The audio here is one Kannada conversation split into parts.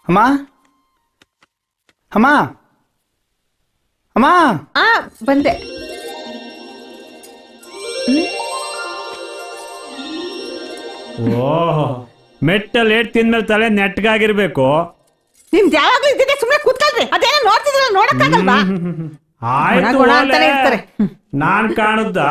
ಅಮ್ಮ ಅಮ್ಮ ಅಮ್ಮ ಬಂದೆ. ಓಹ್, ಮೆಟ್ಟಲ್ ಏಟ್ ತಿಂದ್ಮೇಲೆ ತಲೆ ನೆಟ್ಗಾಗಿರ್ಬೇಕು. ನಿಮ್ದು ಯಾವಾಗ್ಲೂ ಇದ್ದಿದ್ದೆ, ಸುಮ್ಮನೆ ಕೂತ್ಕೊಳ್ರಿ. ಅದೇನೋ ನೋಡ್ತಿದ್ರಲ್ಲ, ನೋಡಕ್ಕಾಗಲ್ವಾ? ಆಯ್ತು, ಗುಣ ಅಂತಾನೆ ಇರ್ತಾರೆ. ನಾನ್ ಕಾಣುತ್ತಾ?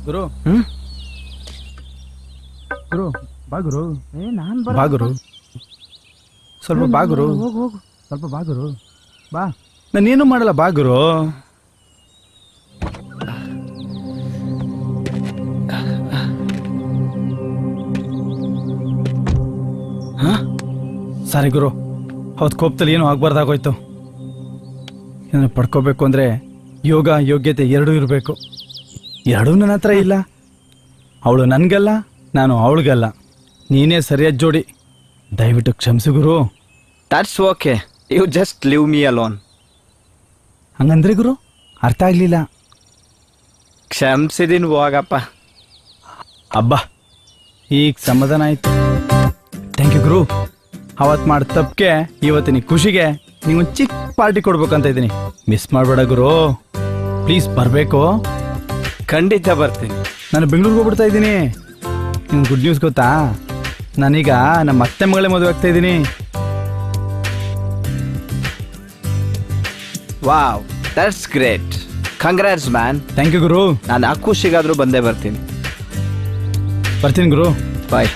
ಗುರು ಗುರು ಬಾ ಗುರು. ಬಾ ಗುರು, ಸ್ವಲ್ಪ ಬಾ ಗುರು. ಹೋಗು ಹೋಗು, ಸ್ವಲ್ಪ ಬಾ ಗುರು. ಬಾ, ನಾನೇನು ಮಾಡಲ್ಲ, ಬಾ ಗುರು. ಸಾರಿ ಗುರು, ಅವತ್ತು ಕೋಪದಲ್ಲಿ ಏನೂ ಆಗ್ಬಾರ್ದಾಗೋಯ್ತು. ಏನಾರು ಪಡ್ಕೋಬೇಕು ಅಂದರೆ ಯೋಗ ಯೋಗ್ಯತೆ ಎರಡೂ ಇರಬೇಕು. ಎರಡೂ ನನ್ನ ಹತ್ರ ಇಲ್ಲ. ಅವಳು ನನಗಲ್ಲ, ನಾನು ಅವಳಿಗಲ್ಲ. ನೀನೇ ಸರಿಯಾದ ಜೋಡಿ. ದಯವಿಟ್ಟು ಕ್ಷಮಿಸು ಗುರು. That's okay, you just leave me alone. ಹಂಗಂದ್ರೆ ಗುರು ಅರ್ಥ ಆಗಲಿಲ್ಲ. ಕ್ಷಮಿಸಿದೀನಿ, ಹೋಗಪ್ಪ. ಅಬ್ಬಾ, ಈಗ ಸಮಾಧಾನ ಆಯ್ತು. ಥ್ಯಾಂಕ್ ಯು ಗುರು. ಅವತ್ತು ಮಾಡಿ ತಪ್ಪಿಗೆ ಇವತ್ತಿನ ಖುಷಿಗೆ ನೀವೊಂದು ಚಿಕ್ಕ ಪಾರ್ಟಿ ಕೊಡ್ಬೇಕಂತ ಇದ್ದೀನಿ. ಮಿಸ್ ಮಾಡಬೇಡ ಗುರು, ಪ್ಲೀಸ್ ಬರಬೇಕು. ಖಂಡಿತ ಬರ್ತೀನಿ. ನಾನು ಬೆಂಗಳೂರಿಗೆ ಹೋಗ್ಬಿಡ್ತಾ ಇದ್ದೀನಿ. ನಿಮ್ಗೆ ಗುಡ್ ನ್ಯೂಸ್ ಗೊತ್ತಾ? ನಾನೀಗ ನಮ್ಮ ಅತ್ತೆ ಮಗಳೇ ಮದುವೆ ಆಗ್ತಾ ಇದ್ದೀನಿ. Wow, that's great. Congrats man. Thank you ಗುರು. ನಾನು ಆ ಖುಷಿಗಾದ್ರೂ ಬಂದೇ ಬರ್ತೀನಿ. ಬರ್ತೀನಿ ಗುರು. ಬಾಯ್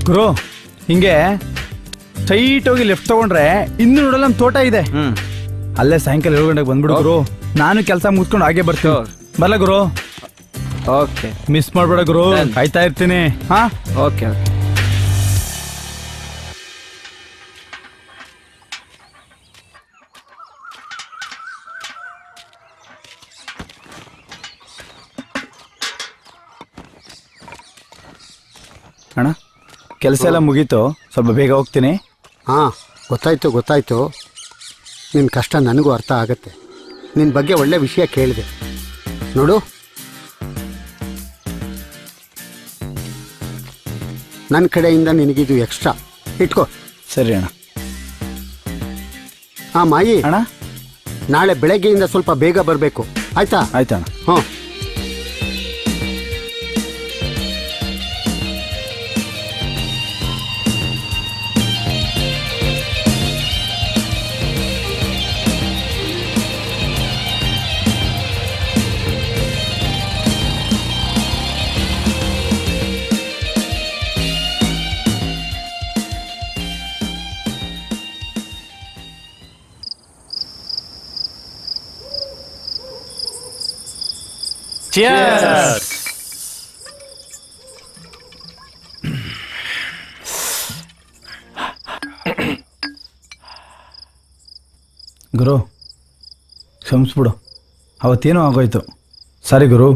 ಗುರು. ಹಿಂಗೆ ಸ್ಟ್ರೈಟ್ ಹೋಗಿ ಲೆಫ್ಟ್ ತಗೊಂಡ್ರೆ ಇನ್ನು ನೋಡಲ್ಲ ನಮ್ಮ ತೋಟ ಇದೆ. ಅಲ್ಲೇ ಸಾಯಂಕಾಲ 7 ಗಂಟೆಗೆ ಬಂದ್ಬಿಡು ಗುರು. ನಾನು ಕೆಲಸ ಮುಗಿಸ್ಕೊಂಡು ಹಾಗೆ ಬರ್ತೀನಿ. ಬರಲ್ಲ ಗುರು. ಓಕೆ, ಮಿಸ್ ಮಾಡಬೇಡ ಗುರು, ಕಾಯ್ತಾ ಇರ್ತೀನಿ. ಹಾ, ಓಕೆ. ಅಣ್ಣ, ಕೆಲಸ ಎಲ್ಲ ಮುಗೀತು, ಸ್ವಲ್ಪ ಬೇಗ ಹೋಗ್ತೀನಿ. ಹಾಂ, ಗೊತ್ತಾಯ್ತು. ನಿನ್ನ ಕಷ್ಟ ನನಗೂ ಅರ್ಥ ಆಗತ್ತೆ. ನಿನ್ನ ಬಗ್ಗೆ ಒಳ್ಳೆ ವಿಷಯ ಕೇಳಿದೆ ನೋಡು. ನನ್ನ ಕಡೆಯಿಂದ ನಿನಗಿದು ಎಕ್ಸ್ಟ್ರಾ ಇಟ್ಕೋ. ಸರಿ ಅಣ್ಣ. ಹಾಂ ಮಾಯಿ ಅಣ್ಣ, ನಾಳೆ ಬೆಳಗ್ಗೆಯಿಂದ ಸ್ವಲ್ಪ ಬೇಗ ಬರಬೇಕು, ಆಯ್ತಾ? ಆಯ್ತಣ್ಣ. ಹ್ಞೂ. ಗುರು ಕ್ಷಮಿಸ್ಬಿಡು, ಅವತ್ತೇನೋ ಆಗೋಯ್ತು. ಸಾರಿ ಗುರು.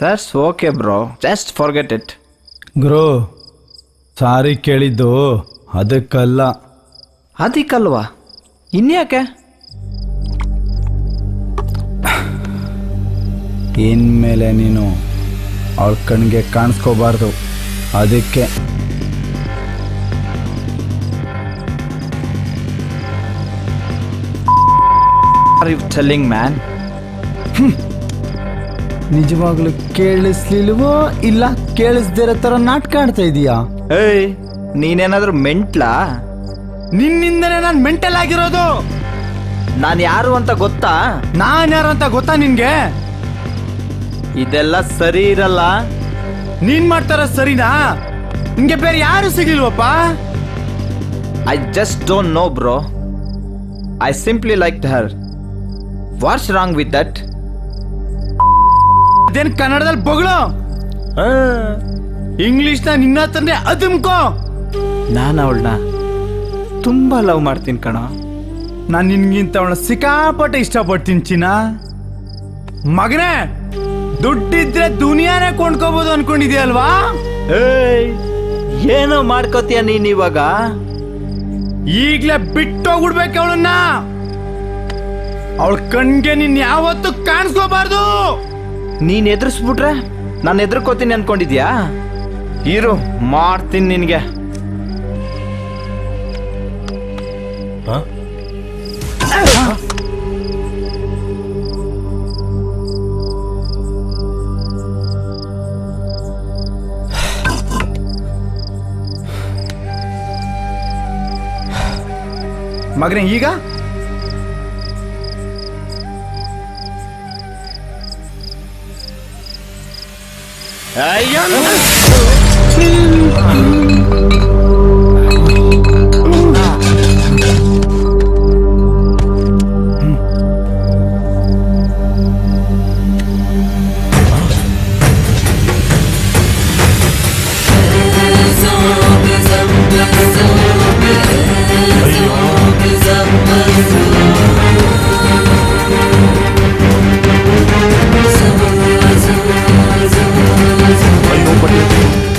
That's okay, bro. Just forget it. ಗುರು ಸಾರಿ ಕೇಳಿದ್ದು ಅದಕ್ಕಲ್ಲ. ಅದಕ್ಕಲ್ವಾ? ಇನ್ಯಾಕೆ? ಇನ್ಮೇಲೆ ನೀನು ಅವಳ ಕಣ್ಗೆ ಕಾಣಿಸ್ಕೋಬಾರ್ದು, ಅದಕ್ಕೆ. Are you telling, man? ನಿಜವಾಗ್ಲೂ ಕೇಳಿಸ್ಲಿಲ್ವೋ ಇಲ್ಲ ಕೇಳಿಸ್ದಿರೋ ಥರ ನಾಟಕ ಆಡ್ತಾ ಇದೀಯಾ? ಏಯ್, ನೀನೇನಾದ್ರೂ ಮೆಂಟ್ಲಾ? ನಿನ್ನಿಂದನೇ ನಾನು ಮೆಂಟಲ್ ಆಗಿರೋದು. ನಾನು ಯಾರು ಅಂತ ಗೊತ್ತಾ? ನಾನು ಯಾರು ಅಂತ ಗೊತ್ತಾ ನಿನ್ಗೆ? ಇದೆಲ್ಲ ಸರಿ ಇರಲ್ಲ. ನೀನ್ ಮಾಡ್ತಾರ ಸರಿನಾ? ನಿಂಗೆ ಬೇರೆ ಯಾರು ಸಿಗ್ಲಿಲ್ವಪ್ಪ? I just don't know, bro. I simply liked her. What's wrong with that? ಅದೇನ್ ಕನ್ನಡದಲ್ಲಿ ಬೊಗಳು, ಇಂಗ್ಲಿಷ್ನ ನಿನ್ನ ಹತ್ರನೇ ಅದುಮ್ಕೋ. ನಾನು ಅವಳನ್ನ ತುಂಬಾ ಲವ್ ಮಾಡ್ತೀನಿ ಕಣ. ನಾನು ನಿನ್ಗಿಂತ ಅವಳ ಸಿಕ್ಕಾಪಟ್ಟೆ ಇಷ್ಟಪಡ್ತೀನಿ ಚಿನ್ನ. ಮಗನೇ, ದುಡ್ಡಿದ್ರೆ ದುನಿಯಾನೇ ಕೊಂಡ್ಕೋಬಹುದು ಅನ್ಕೊಂಡಿದ್ಯಲ್ವಾ? ಏಯ್, ಏನೋ ಮಾಡ್ಕೋತೀಯ ನೀನ್ ಇವಾಗ? ಈಗ್ಲೇ ಬಿಟ್ಟೋಗ್ಬಿಡ್ಬೇಕು ಅವಳನ್ನ. ಅವಳ ಕಣ್ಗೆ ನೀನ್ ಯಾವತ್ತೂ ಕಾಣಿಸ್ಕೋಬಾರ್ದು. ನೀನ್ ಎದುರಿಸ್ಬಿಟ್ರೆ ನಾನು ಎದುರ್ಕೋತೀನಿ ಅನ್ಕೊಂಡಿದ್ಯಾ? ಇರು, ಮಾಡ್ತೀನಿ ನಿನ್ಗೆ. ಮಗನೇ, ಈಗ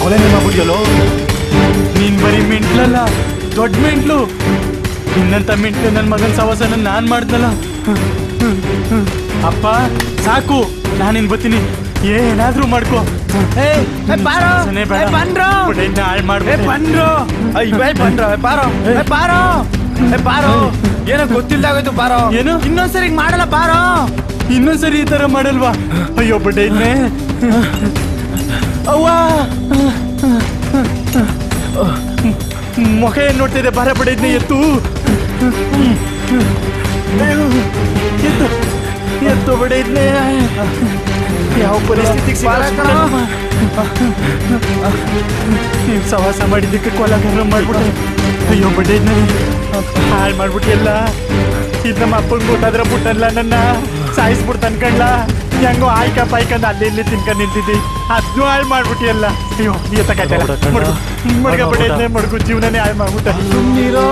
ಕೊಲೆನೇ ಮಾಡ್ಬಿಡ್ಯಲ್ಲೋ ನೀನ್. ಬರೀ ಮೆಂಟ್ಲಲ್ಲ, ದೊಡ್ಡ ಮೆಂಟ್ಲು. ಇನ್ನಂತ ಮೆಂಟ್ಲು ನನ್ನ ಮಗನ ಸವಾಸನ ನಾನ್ ಮಾಡ್ದಲ್ಲ. ಅಪ್ಪ ಸಾಕು, ನಾನಿನ್ ಬರ್ತೀನಿ, ಏನಾದ್ರೂ ಮಾಡ್ಕೋ. ಏನೋ ಗೊತ್ತಿಲ್ದಾಗೋಯ್ತು, ಬಾರೋ. ಏನು ಇನ್ನೊಂದ್ಸರಿ ಮಾಡಲ್ಲ, ಬಾರೋ. ಇನ್ನೊಂದ್ಸರಿ ಈ ತರ ಮಾಡಲ್ವಾ? ಅಯ್ಯೋ ಬಡ್ಡೆ ಇದ್ನೇ. ಅವ್ವ, ಮುಖ ಏನ್ ನೋಡ್ತಿದೆ? ಬಾರ ಬಡ್ಡೆ ಇದ್ನೇ, ಎತ್ತು ಎತ್ತು ಎತ್ತು ಬಡ್ಡೆ ಇದ್ನೇ. ಯಾವ ಪರಿಸ್ಥಿತಿಗೆ ನೀವು ಸವಾಸ ಮಾಡಿದ್ದಕ್ಕೆ ಕೊಲಗಾರ ಮಾಡ್ಬಿಟ್ಟೆ. ಅಯ್ಯೋ ಬಡ್ಡೆ ಇದ್ನೇ, ಹಾಳು ಮಾಡ್ಬಿಟ್ಟು ಎಲ್ಲ. ಇದು ನಮ್ಮ ಅಪ್ಪಂಗೆ ಗೊತ್ತಾದ್ರೆ ಬಿಟ್ಟಲ್ಲ, ನನ್ನ ಸಾಯಿಸ್ಬಿಡ್ತಾನ ಕಣ್ಲ. ಹೆಂಗೋ ಆಯ್ಕ ಪಾಯ್ಕಂದ ಅಲ್ಲಿ ಇಲ್ಲಿ ತಿನ್ಕೊಂಡು ನಿಂತಿದ್ದಿ, ಅದನ್ನು ಹಾಳು ಮಾಡ್ಬಿಟ್ಟು ಎಲ್ಲ. ಅಯ್ಯೋ ಮಡ್ಗ ಬಡ್ಡೆ ಮಡ್ಗು ಜೀವನನೇ ಹಾಳು ಮಾಡ್ಬಿಟ್ಟ. ನೀರೋ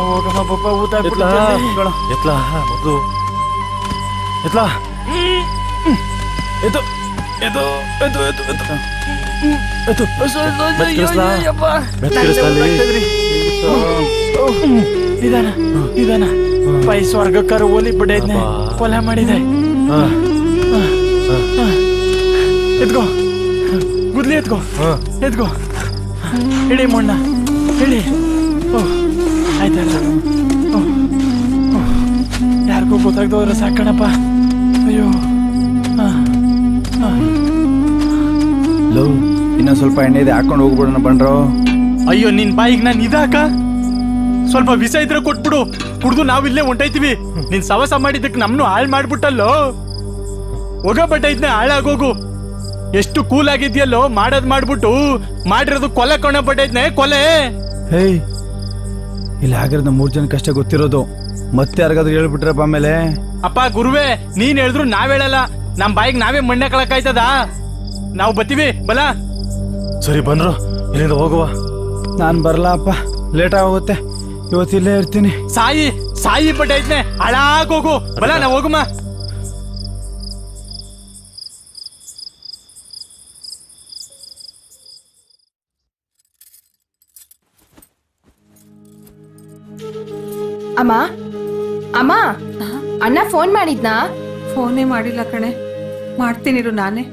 ಹೋಗಮ್ಮ ಪಾಪ ಊಟ ಎತ್ಲಾ ಎತ್ಲಾ ಮೊದಲು ಎತ್ಲಾ ಎದ್ದು ಎದ್ದು ಎದ್ದು ಎದ್ದು ಎದ್ದು ಎದ್ದು ನಿಧಾನ ನಿಧಾನ ಪೈ ಸ್ವರ್ಗಕ್ಕಾರ ಓಲಿ ಬಿಡೈದ್ನೆ ಕೊಲೆ ಮಾಡಿದೆ ಎತ್ಕೋ ಗುದ್ಲಿ ಎತ್ಕೋ ಎತ್ಕೋ ಇಡಿ ಮಣ್ಣ ಇಡಿ ಆಯ್ತಲ್ಲ ಯಾರಿಗೂ ಗೊತ್ತಾಗ್ದವ್ರೆ ಸಾಕಣಪ್ಪ ಅಯ್ಯೋ ಲವ್ ಇನ್ನೊಂದು ಸ್ವಲ್ಪ ಎಣ್ಣೆ ಇದೆ ಹಾಕೊಂಡು ಹೋಗ್ಬಿಡೋಣ ಬಂಡ್ರೋ. ಅಯ್ಯೋ ನಿನ್ ಬಾಯಿಗೆ ನಾನು ಇದಾಕ ಸ್ವಲ್ಪ ವಿಷ ಇದ್ರೆ ಕೊಟ್ಬಿಡು ಕುಡ್ದು ನಾವಿಲ್ಲೇ ಹೊಂಟೈತಿವಿ ನಿನ್ ಸವಸ ಮಾಡಿದ್ದಕ್ಕೆ ನಮ್ನು ಹಾಳು ಮಾಡ್ಬಿಟ್ಟಲ್ಲೋ ಹೋಗ ಬಟ್ಟೈತ್ನೆ ಹಾಳಾಗೋಗು ಎಷ್ಟು ಕೂಲ್ ಆಗಿದ್ಯಲ್ಲೋ ಮಾಡೋದ್ ಮಾಡ್ಬಿಟ್ಟು ಮಾಡಿರೋದು ಕೊಲೆ ಕಣ ಬಟ್ಟೈತ್ನೆ ಕೊಲೆ ಹೇಯ್ ಇಲ್ಲಿ ಆಗಿರೋದು 3 ಜನಕ್ಕೆ ಅಷ್ಟೇ ಗೊತ್ತಿರೋದು. ಮತ್ತೆ ಯಾರಿಗಾದ್ರೂ ಹೇಳ್ಬಿಟ್ರಪ್ಪ ಆಮೇಲೆ ಅಪ್ಪ ಗುರುವೇ ನೀನ್ ಹೇಳಿದ್ರು ನಾವ್ ಹೇಳಲ್ಲ ನಮ್ ಬಾಯಿಗೆ ನಾವೇ ಮಣ್ಣೆ ಕಳಕಾಯ್ತದ ನಾವು ಬತ್ತೀವಿ ಬಲ ಸರಿ ಬಂದ್ರು ಇಲ್ಲಿಂದ ಹೋಗುವ. ನಾನು ಬರಲ್ಲ ಅಪ್ಪ, ಲೇಟ್ ಆಗುತ್ತೆ. ಇವತ್ತು ಇಲ್ಲೇ ಇರ್ತೀನಿ. ಸಾಯಿ ಸಾಯಿ ಬಟ್ಟೈತ್ನೆ ಹಾಳಾಗೋಗು ಬಲ ನಾವ್ ಹೋಗುಮ. ಅಮ್ಮ ಅಮ್ಮ ಅಣ್ಣ ಫೋನ್ ಮಾಡಿದ್ನಾ? ಫೋನೇ ಮಾಡಿಲ್ಲ ಕಣೆ, ಮಾಡ್ತೀನಿರು ನಾನೇ.